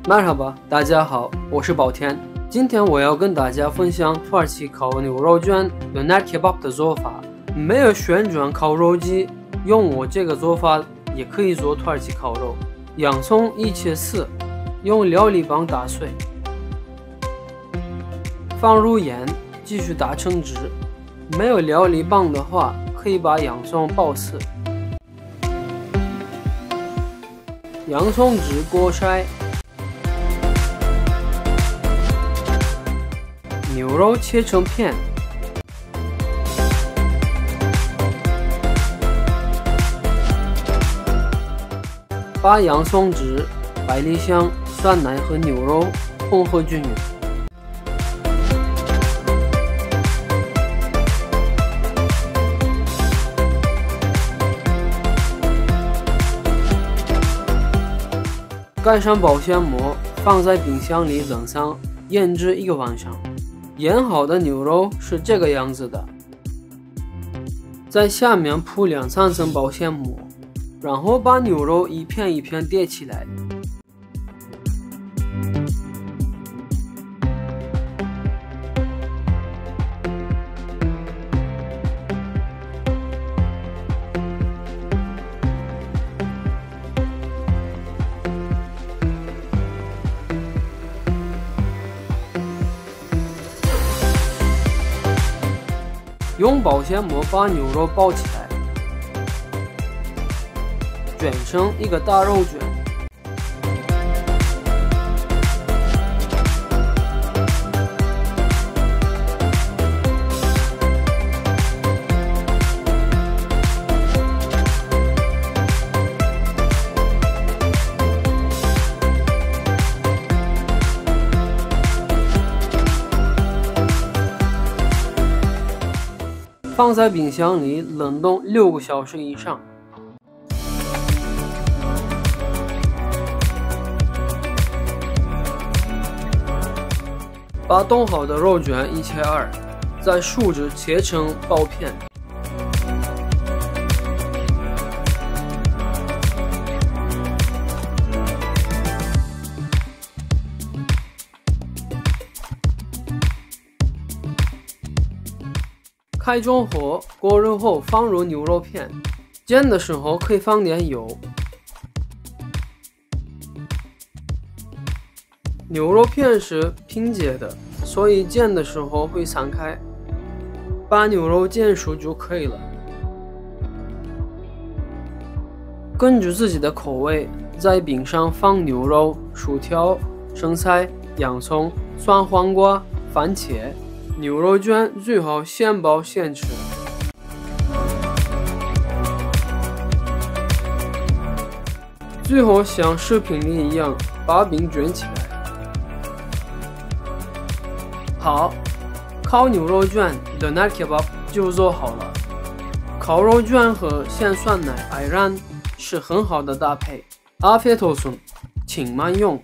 Merhaba， 大家好，我是宝田。今天我要跟大家分享土耳其烤牛肉卷 döner kebab 的做法。没有旋转烤肉机，用我这个做法也可以做土耳其烤肉。洋葱一切丝，用料理棒打碎，放入盐，继续打成汁。没有料理棒的话，可以把洋葱爆丝。洋葱汁过筛，牛肉切成片，把洋葱汁、百里香、酸奶和牛肉混合均匀。盖上保鲜膜，放在冰箱里冷藏，腌制1个晚上。腌好的牛肉是这个样子的，在下面铺2-3层保鲜膜，然后把牛肉一片一片叠起来。用保鲜膜把牛肉包起来，卷成一个大肉卷。放在冰箱里冷冻6个小时以上。把冻好的肉卷1切2，再竖着切成薄片。开中火，过热后放入牛肉片，煎的时候可以放点油。牛肉片是拼接的，所以煎的时候会散开。把牛肉煎熟就可以了。根据自己的口味，在饼上放牛肉、薯条、生菜、洋葱、酸黄瓜、番茄。牛肉卷最好现包现吃。最后像视频里一样把饼卷起来。好，烤牛肉卷 döner kebab 就做好了。烤肉卷和鲜酸奶 ayran 是很好的搭配。Afiyet olsun，请慢用。